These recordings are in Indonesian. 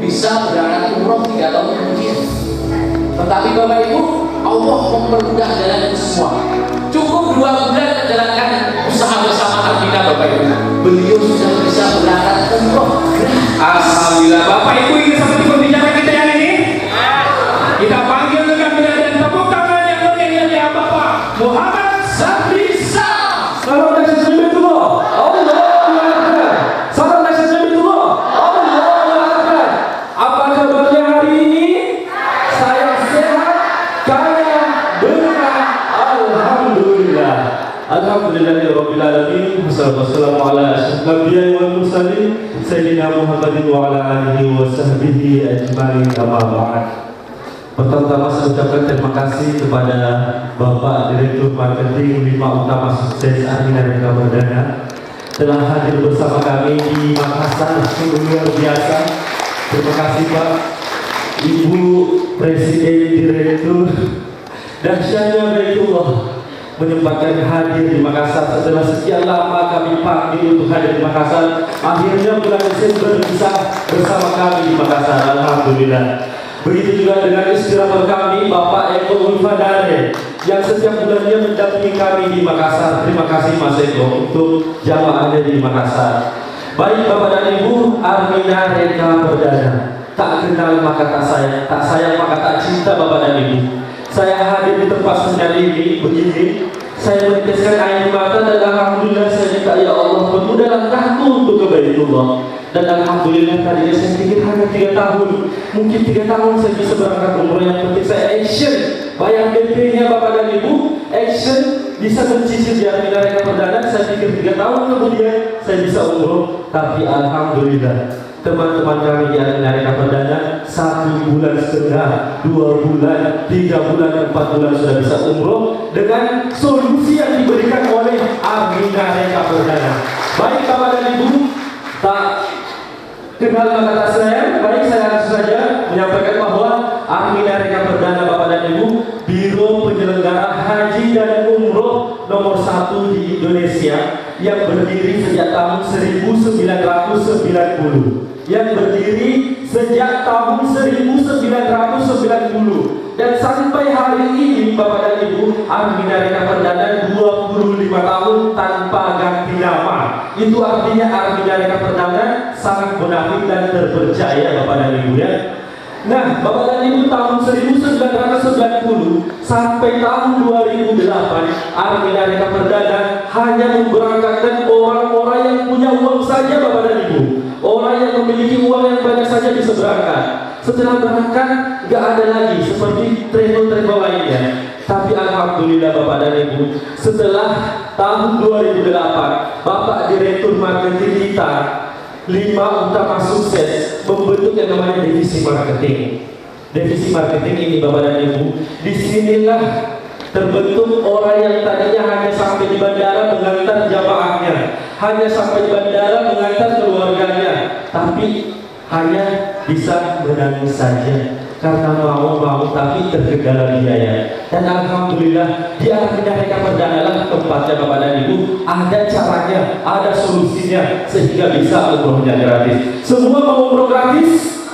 bisa berangkat umroh 3 tahun kemudian. Tetapi Bapak Ibu, Allah mempermudah jalan itu semua. Cukup 2 bulan menjalankan usaha bersama Armina Bapak Ibu, beliau sudah bisa berangkat umroh. Alhamdulillah. Bapak Ibu ingin seperti pembicara kita yang ini? Kita panggil dengan dan tepuk tangan yang meriah Bapak Muhammad Sabrisa. Salam dan sejahtera. Allahu Akbar. Salam dan sejahtera. Allahu Akbar. Apa kabarnya hari ini? Saya sehat, kaya, berkah. Alhamdulillah. Alhamdulillahirabbil alamin. Wassalamu ala asyrafil anbiya'i wal mursalin sayyidina Muhammadin wa ala alihi wa sahbihi ajmain. Amma ba'd. Pertama-tama saya ucapkan terima kasih kepada Bapak Direktur Marketing 5 Utama Sukses Armina Reka Perdana telah hadir bersama kami di Makassar. Sungguh luar biasa. Terima kasih Pak, Ibu Presiden Direktur. Dahsyatnya Baitullah menyempatkan hadir di Makassar setelah sekian lama kami panggil untuk hadir di Makassar. Akhirnya bulan Desember bisa bersama kami di Makassar. Alhamdulillah. Begitu juga dengan inspirator kami Bapak Eko Ulfadare yang setiap bulannya mendampingi kami di Makassar. Terima kasih Mas Eko untuk jamaahnya di Makassar. Baik Bapak dan Ibu, Armina Reka Perdana, tak kenal maka tak sayang maka tak cinta Bapak dan Ibu. Saya hadir di tempat senja ini begini, saya meneteskan air mata dan alhamdulillah saya minta ya Allah permudah langkahku untuk ke Baitullah. Dan alhamdulillah tadinya saya pikir hanya 3 tahun, mungkin 3 tahun saya bisa berangkat umroh. Yang penting saya action, bayar DP-nya Bapak dan Ibu, action, bisa mencicil di Armina Reka Perdana. Saya pikir 3 tahun kemudian saya bisa umroh, tapi alhamdulillah teman-teman kami di Armina Reka Perdana 1,5 bulan, 2 bulan, 3 bulan, 4 bulan sudah bisa umroh dengan solusi yang diberikan oleh Armina Reka Perdana. Baik Bapak dan Ibu, tak kenal maka tak sayang. Baik, saya langsung saja menyampaikan bahwa Armina Reka Perdana Bapak dan Ibu, Biro Penyelenggara Haji dan Umroh nomor 1 di Indonesia yang berdiri sejak tahun 1990. Yang berdiri sejak tahun 1990 dan sampai hari ini Bapak dan Ibu, Armina Reka Perdana 25 tahun tanpa ganti nama. Itu artinya Armina Reka Perdana sangat bonafit dan terpercaya Bapak dan Ibu ya. Nah, Bapak dan Ibu, tahun 1990 sampai tahun 2008 Armina Reka Perdana hanya memberangkatkan orang-orang yang punya uang saja Bapak dan Ibu. Orang yang memiliki uang yang banyak saja bisa berangkat. Setelah berangkat gak ada lagi seperti travel-travel lainnya. Tapi alhamdulillah Bapak dan Ibu, setelah tahun 2008 Bapak Direktur Marketing kita 5 Utama Sukses membentuk yang namanya divisi marketing. Divisi marketing ini Bapak dan Ibu, disinilah terbentuk orang yang tadinya hanya sampai di bandara mengantar jamaahnya, hanya sampai di bandara mengantar keluarganya, tapi hanya bisa menangis saja karena mau tapi terkendala biaya. Dan alhamdulillah di Armina Reka Perdana lah tempatnya Bapak dan Ibu, ada caranya, ada solusinya sehingga bisa umrohnya gratis. Semua mau umroh gratis?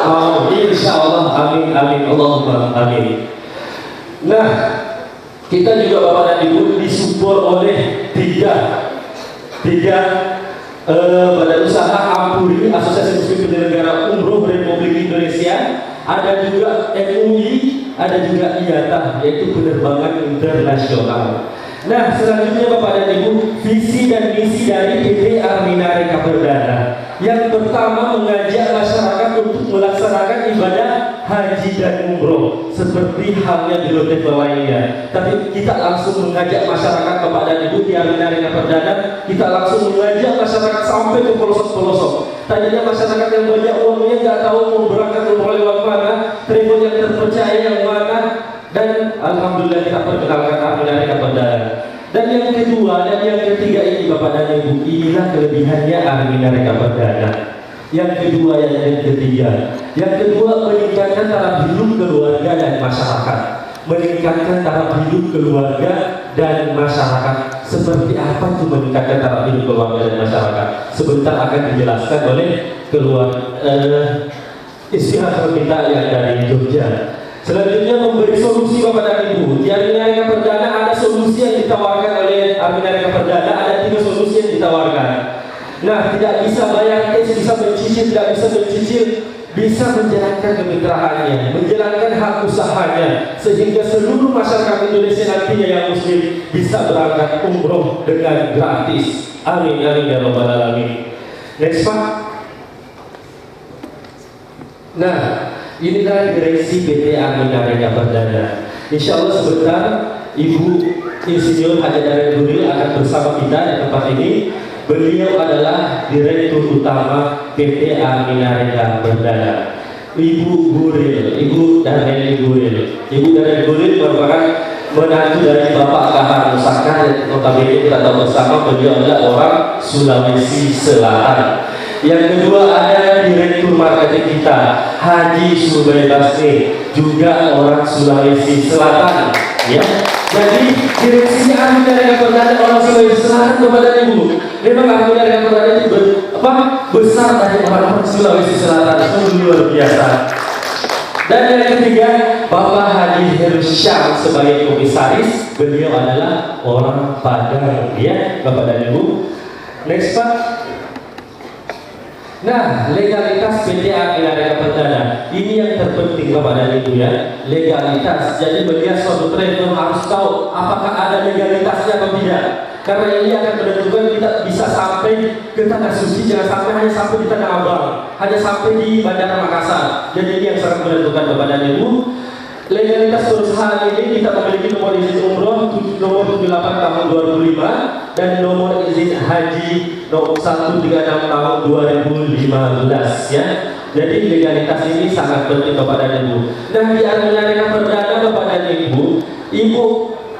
Mau, insya Allah. Amin amin Allahumma amin. Nah, kita juga Bapak dan Ibu disupport oleh tiga badan usaha Ampuri, Asosiasi Muslim Penyelenggara Umroh Republik Indonesia, ada juga MUI, ada juga IATA, yaitu penerbangan internasional. Nah, selanjutnya Bapak dan Ibu, visi dan misi dari PT Armina Reka Perdana. Yang pertama, mengajak masyarakat untuk melaksanakan ibadah haji dan umroh seperti halnya di hotel lainnya. Tapi kita langsung mengajak masyarakat Bapak dan Ibu di Armina Reka Perdana, kita langsung mengajak masyarakat sampai ke pelosok-pelosok. Tadinya masyarakat yang banyak uangnya nggak tahu mau berangkat umroh lewat mana, travel yang terpercaya yang mana, dan alhamdulillah kita perkenalkan Armina Reka Perdana. Dan yang kedua dan yang ketiga ini Bapak dan Ibu, inilah kelebihannya Armina Reka Perdana. Yang kedua yang ketiga, yang kedua meningkatkan taraf hidup keluarga dan masyarakat. Meningkatkan taraf hidup keluarga dan masyarakat. Seperti apa itu meningkatkan taraf hidup keluarga dan masyarakat? Sebentar akan dijelaskan oleh istirahat kita yang dari Jogja. Selanjutnya memberi solusi Bapak dan Ibu. Di Arminarika Perdana ada solusi yang ditawarkan oleh Arminarika Perdana, ada 3 solusi yang ditawarkan. Nah, tidak bisa bayar cash, bisa mencicil, tidak bisa mencicil, bisa menjalankan kemitraannya, menjalankan hak usahanya, sehingga seluruh masyarakat Indonesia nantinya yang muslim bisa berangkat umroh dengan gratis. Amin amin ya rabbal alamin. Next Pak. Nah, inilah direksi PT Arminarika Perdana. Insya Allah sebentar Ibu Insinyur Haji Darren Guril akan bersama kita di tempat ini. Beliau adalah Direktur Utama PT Arminarika Perdana. Ibu Guril, Ibu Darren Guril. Ibu Darren Guril merupakan menantu dari Bapak Kahar Musaka, yang notabene kita tahu bersama beliau adalah orang Sulawesi Selatan. Yang kedua ada Direktur Marketing kita, Haji Subay Basri, juga orang Sulawesi Selatan. Ya, jadi direksinya Arminarika Perdana orang Sulawesi Selatan kepada Ibu. Memang Arminarika Perdana itu besar dari orang Sulawesi Selatan, itu luar biasa. Dan yang ketiga, Bapak Haji Hersyam sebagai komisaris, beliau adalah orang Padang, ya, Bapak dan Ibu. Next Pak. Nah, legalitas PT Arminarika Perdana ini yang terpenting Bapak dan Ibu ya, legalitas. Jadi melihat suatu travel harus tahu apakah ada legalitasnya atau tidak. Karena ini akan menentukan kita bisa sampai ke tanah suci, jangan sampai hanya sampai di Tanah Abang, hanya sampai di Bandara Makassar. Jadi ini yang sangat menentukan Bapak dan Ibu. Legalitas perusahaan ini kita memiliki nomor izin umroh nomor 78 tahun 2005 dan nomor izin haji nomor 136 tahun 2015 ya. Jadi legalitas ini sangat penting Bapak dan Ibu. Nah, di Arminarika Perdana Bapak dan Ibu, Ibu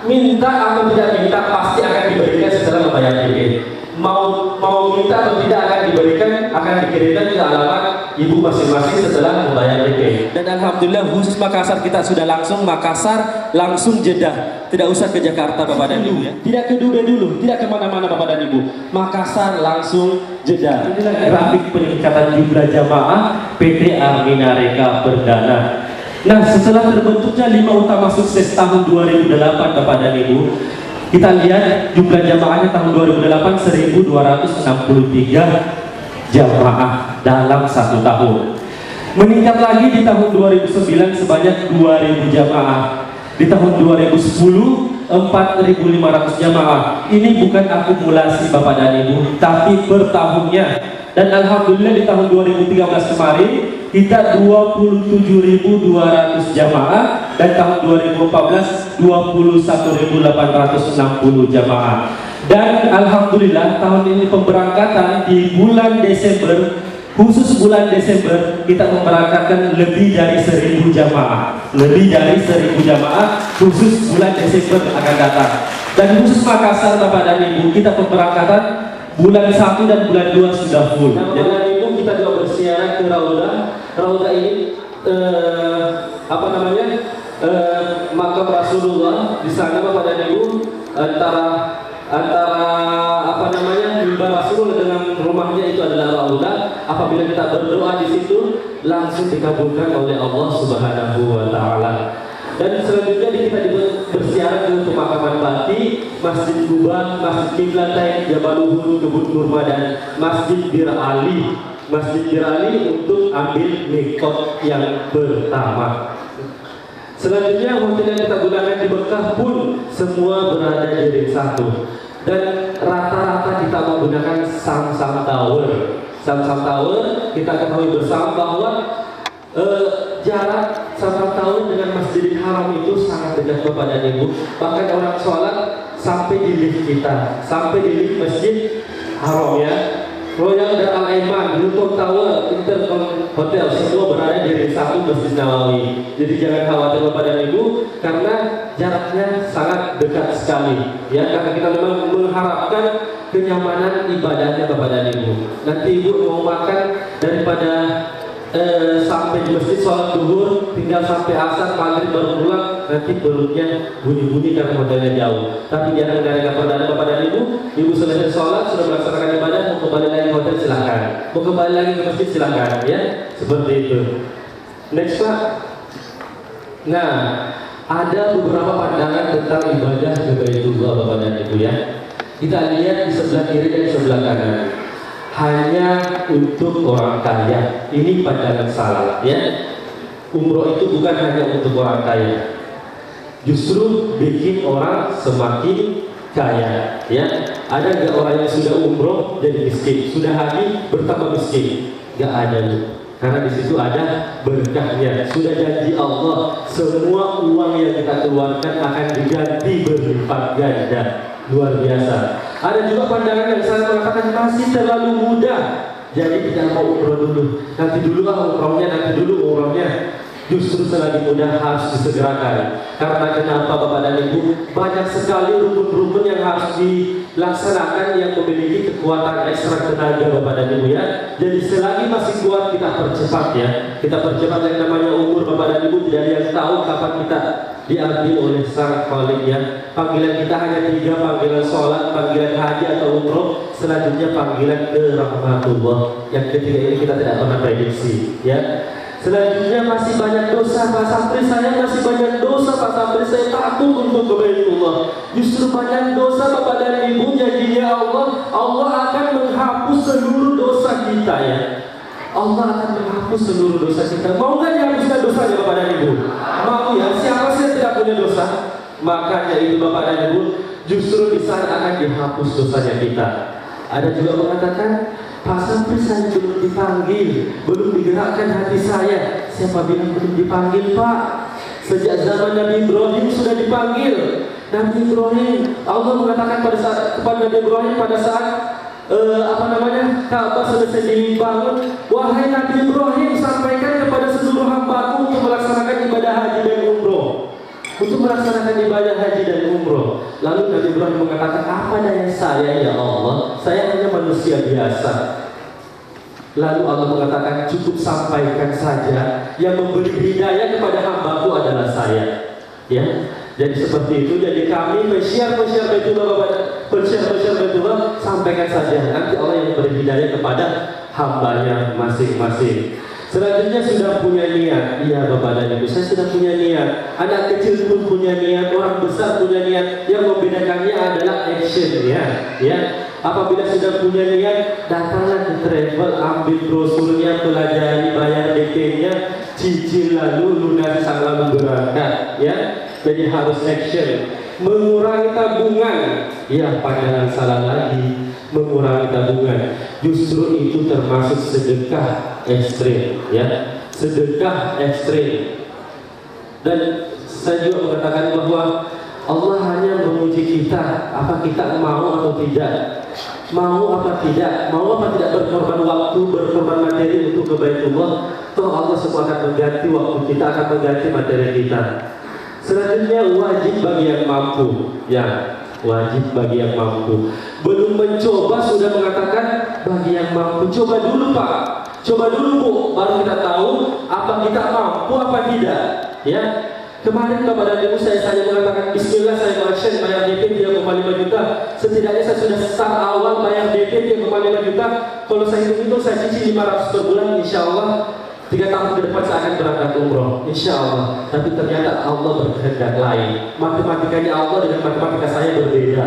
minta atau tidak minta pasti akan diberikan setelah membayar DP. Mau minta atau tidak akan diberikan, akan dikirimkan ke alamat Ibu masing-masing setelah membayar DP. Dan alhamdulillah khusus Makassar kita sudah langsung Makassar langsung Jeddah, tidak usah ke Jakarta Bapak dan Ibu ya. Tidak ke Dubai dulu, tidak kemana-mana Bapak dan Ibu. Makassar langsung Jeddah. Inilah grafik peningkatan jumlah jamaah PT Arminarika Perdana. Nah, setelah terbentuknya 5 utama sukses tahun 2008 Bapak dan Ibu, kita lihat jumlah jamaahnya tahun 2008 1263 jamaah dalam 1 tahun. Meningkat lagi di tahun 2009 sebanyak 2000 jamaah. Di tahun 2010 4.500 jamaah. Ini bukan akumulasi Bapak dan Ibu, tapi per tahunnya. Dan alhamdulillah di tahun 2013 kemarin kita 27.200 jamaah dan tahun 2014 21.860 jamaah. Dan alhamdulillah tahun ini pemberangkatan di bulan Desember, khusus bulan Desember kita memberangkatkan lebih dari 1.000 jamaah. Lebih dari 1.000 jamaah khusus bulan Desember akan datang. Dan khusus Makassar Bapak dan Ibu, kita pemberangkatan bulan 1 dan bulan 2 sudah full. Nah, Bapak dan Ibu, kita juga bersiaran ke Raudah. Raudah ini makam Rasulullah. Di sana Bapak dan Ibu antara mimbar Rasul dengan rumahnya itu adalah Raudah. Apabila kita berdoa di situ langsung dikabulkan oleh Allah Subhanahu wa taala. Dan selanjutnya kita bersiaran ke pemakaman Bati, Masjid Kuban, Masjid Kiblatain, Jabal Uhud, Kebun Kurma dan Masjid Bir Ali. Masjid Bir Ali untuk ambil mikot yang pertama. Selanjutnya hotel yang kita gunakan di Mekah pun semua berada di ring 1. Dan rata-rata kita menggunakan Sam-Sam Tower. Sam-Sam Tower kita ketahui bersama bahwa jarak Sam-Sam Tower dengan Masjidil Haram itu sangat dekat Bapak dan Ibu. Bahkan orang sholat sampai di lift kita, sampai di lift Masjid Haram ya. Royal dan Al-Aiman, Hilton Tower, Intercon Hotel semua berada di ring 1 Masjid Nawawi. Jadi jangan khawatir Bapak dan Ibu karena jaraknya sangat dekat sekali. Ya, karena kita memang mengharapkan kenyamanan ibadahnya Bapak dan Ibu. Nanti Ibu mau makan daripada sampai di masjid sholat duhur, tinggal sampai asar maghrib baru pulang, nanti perutnya bunyi-bunyi karena hotelnya jauh. Tapi jangan gara-gara perdana bapak dan ibu selesai sholat sudah melaksanakan ibadah, mau kembali lagi ke hotel silahkan, mau kembali lagi ke masjid silahkan, ya seperti itu. Next Pak. Nah, ada beberapa pandangan tentang ibadah ke Baitullah bapak dan ibu ya. Kita lihat di sebelah kiri dan sebelah kanan. Hanya untuk orang kaya. Ini pandangan salah ya. Umroh itu bukan hanya untuk orang kaya. Justru bikin orang semakin kaya ya. Ada nggak orang yang sudah umroh jadi miskin, sudah haji bertambah miskin? Nggak ada. Karena di situ ada berkahnya. Sudah janji Allah, semua uang yang kita keluarkan akan diganti berlipat ganda. Luar biasa. Ada juga pandangan yang saya mengatakan masih terlalu muda, jadi tidak mau umroh dulu. Nanti dulu umrohnya, nanti dulu umrohnya. Justru selagi muda harus disegerakan. Karena kenapa Bapak dan Ibu? Banyak sekali rukun-rukun yang harus dilaksanakan yang memiliki kekuatan ekstra tenaga Bapak dan Ibu ya. Jadi selagi masih kuat kita percepat ya. Kita percepat yang namanya umur Bapak dan Ibu, tidak ada yang tahu kapan kita diambil oleh Sang Khalik ya. Panggilan kita hanya 3, panggilan sholat, panggilan haji atau umroh, selanjutnya panggilan ke rahmatullah. Yang ketiga ini kita tidak pernah prediksi ya. Selanjutnya masih banyak dosa Pak Sapri, saya masih banyak dosa Pak Sapri, saya takut untuk ke Baitullah. Justru banyak dosa Bapak dan Ibu, janjinya Allah akan menghapus seluruh dosa kita ya. Allah akan menghapus seluruh dosa kita. Mau nggak dihapuskan dosanya Bapak dan Ibu? Mau ya. Siapa sih yang tidak punya dosa? Makanya itu Bapak dan Ibu, justru di sana akan dihapus dosanya kita. Ada juga mengatakan, Pak Sapri saya belum dipanggil, belum digerakkan hati saya. Siapa bilang belum dipanggil Pak? Sejak zaman Nabi Ibrahim sudah dipanggil. Nabi Ibrahim, Allah mengatakan kepada Nabi Ibrahim pada saat Ka'bah selesai dibangun, wahai Nabi Ibrahim, sampaikan kepada seluruh hambaku untuk melaksanakan ibadah haji dan umroh. Untuk melaksanakan ibadah haji dan umroh. Lalu Nabi Ibrahim mengatakan, apa daya saya ya Allah? Saya hanya manusia biasa. Lalu Allah mengatakan, cukup sampaikan saja. Yang memberi hidayah kepada hambaku adalah saya. Ya, jadi seperti itu. Jadi kami Baitullah, Baitullah, sampaikan saja. Nanti Allah yang memberi hidayah kepada hambanya masing-masing. Selanjutnya sudah punya niat. Iya Bapak dan Ibu, saya sudah punya niat. Anak kecil pun punya niat, orang besar punya niat. Yang membedakannya adalah action ya. Apabila sudah punya niat, datanglah ke travel, ambil brosurnya, pelajari, bayar DP-nya, cicil lalu lunasi lalu berangkat ya. Jadi harus action. Mengurangi tabungan. Ya, pandangan salah lagi. Mengurangi tabungan. Justru itu termasuk sedekah ekstrim ya. Sedekah ekstrim. Dan saya juga mengatakan bahwa Allah hanya menguji kita, apa kita mau atau tidak. Mau apa tidak, mau apa tidak berkorban waktu, berkorban materi untuk ke Baitullah. Toh Allah semua akan mengganti waktu kita, akan mengganti materi kita. Selanjutnya wajib bagi yang mampu ya, wajib bagi yang mampu. Belum mencoba sudah mengatakan bagi yang mampu. Coba dulu Pak, coba dulu Bu, baru kita tahu apa kita mampu apa tidak ya. Kemarin Bapak dan Ibu saya mengatakan bismillah, saya mengaction bayar DP 3,5 juta. Setidaknya saya sudah start awal bayar DP 3,5 juta. Kalau saya hitung saya cicil 500 per bulan, insya Allah 3 tahun ke depan saya akan berangkat umroh, insya Allah. Tapi ternyata Allah berkehendak lain. Matematikanya Allah dengan matematika saya berbeda.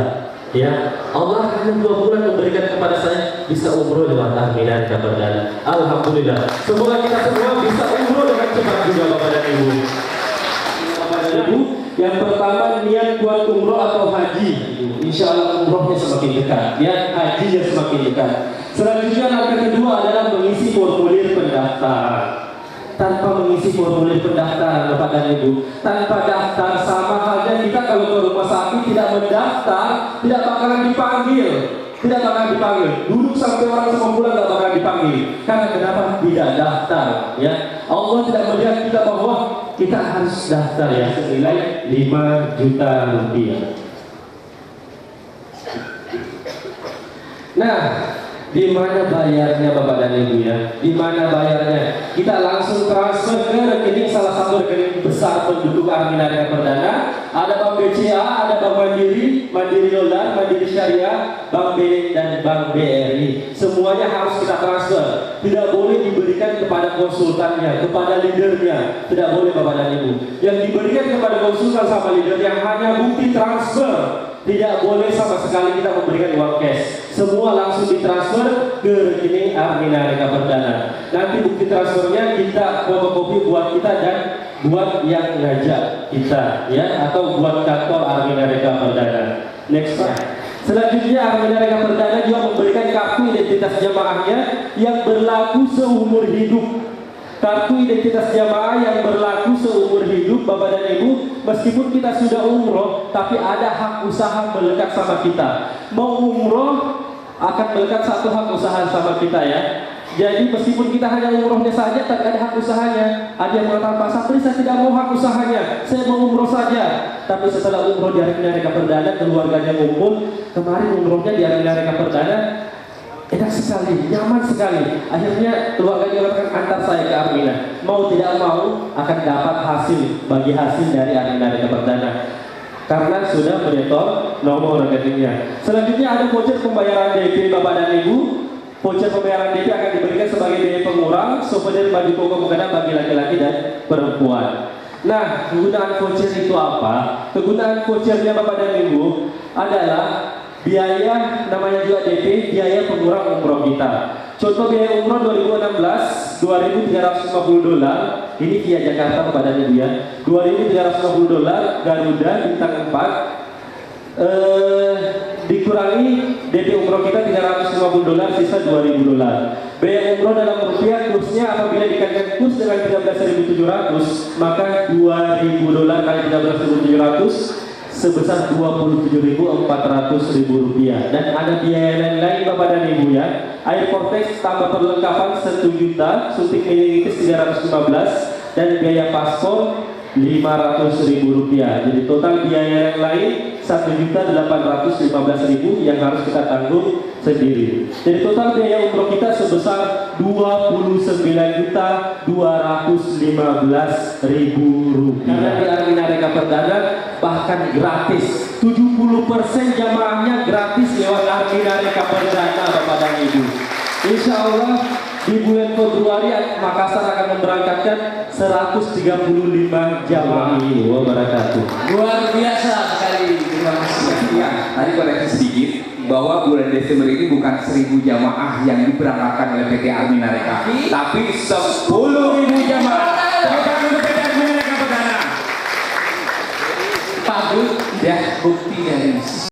Ya, Allah hanya 2 bulan memberikan kepada saya bisa umroh lewat tahminan kepada. Alhamdulillah. Semoga kita semua bisa umroh dengan cepat juga Bapak dan Ibu. Bapak dan Ibu, yang pertama niat buat umroh atau haji. Insya Allah umrohnya semakin dekat, ya hajinya semakin dekat. Selanjutnya langkah kedua adalah mengisi formulir pendaftaran. Tanpa mengisi formulir pendaftaran Bapak dan Ibu, tanpa daftar sama halnya kita kalau ke rumah sakit tidak mendaftar, tidak bakalan dipanggil. Tidak bakalan dipanggil. Duduk sampai orang semua pulang tidak bakalan dipanggil. Karena kenapa? Tidak daftar ya. Allah tidak melihat kita bahwa kita harus daftar ya, senilai 5 juta rupiah. Nah, Di mana bayarnya Bapak dan Ibu ya? Di mana bayarnya? Kita langsung transfer ke rekening salah satu rekening besar penduduk Arminareka Perdana. Ada Bank BCA, ada Bank Mandiri, Mandiri Dolar, Mandiri Syariah, Bank BNI dan Bank BRI. Semuanya harus kita transfer. Tidak boleh diberikan kepada konsultannya, kepada leadernya. Tidak boleh Bapak dan Ibu. Yang diberikan kepada konsultan sama leader yang hanya bukti transfer. Tidak boleh sama sekali kita memberikan uang cash. Semua langsung ditransfer ke rekening Arminareka Perdana. Nanti bukti transfernya kita fotokopi buat kita dan buat yang ngajak kita, ya, atau buat kantor Arminareka Perdana. Next slide. Selanjutnya Arminareka Perdana juga memberikan kartu identitas jamaahnya yang berlaku seumur hidup. Kartu identitas jamaah yang berlaku seumur hidup Bapak dan Ibu, meskipun kita sudah umroh, tapi ada hak usaha melekat sama kita. Mau umroh akan melekat satu hak usaha sama kita ya. Jadi meskipun kita hanya umrohnya saja, tapi ada hak usahanya. Ada yang mengatakan, Pak Sapri saya tidak mau hak usahanya, saya mau umroh saja. Tapi setelah umroh di Arminareka Perdana, keluarganya ngumpul. Kemarin umrohnya di Arminareka Perdana, enak sekali, nyaman sekali. Akhirnya keluarganya mengatakan antar saya ke Armina. Mau tidak mau akan dapat hasil, bagi hasil dari Arminareka Perdana karena sudah menyetor nomor rekeningnya. Selanjutnya ada voucher pembayaran DP Bapak dan Ibu. Voucher pembayaran DP akan diberikan sebagai biaya pengurang souvenir baju koko mukena bagi laki-laki dan perempuan. Nah, kegunaan voucher itu apa? Kegunaan vouchernya Bapak dan Ibu adalah biaya, namanya juga DP, biaya pengurang umroh kita. Contoh biaya umroh 2016 $2.350. Ini via Jakarta Bapak dan Ibu ya. $2.350 Garuda bintang 4. Dikurangi DP umroh kita $350, sisa $2.000. Biaya umroh dalam rupiah kursnya apabila dikaitkan kurs dengan 13.700, maka $2.000 kali 13.700 sebesar Rp27.400. Dan ada biaya lain Bapak dan Ibu ya. Air Vortex tambah perlengkapan 1 juta, suntik meningitis 315, dan biaya paspor Rp500.000. Jadi total biaya yang lain Rp1.815.000 yang harus kita tanggung sendiri. Jadi total biaya umroh kita sebesar Rp29.215.000. Karena di Arminareka Perdana bahkan gratis. 70% jamaahnya gratis lewat Arminareka Perdana Bapak dan Ibu. Insya Allah di bulan Februari Makassar akan memberangkatkan 135 jamaah. Wabarakatuh. Luar biasa sekali. Terima kasih. Ya, tadi koreksi sedikit bahwa bulan Desember ini bukan 1.000 jamaah yang diberangkatkan oleh PT Arminareka, tapi 10.000 jamaah. Tepuk untuk PT Arminareka Perdana. Pak Bu, ya bukti dari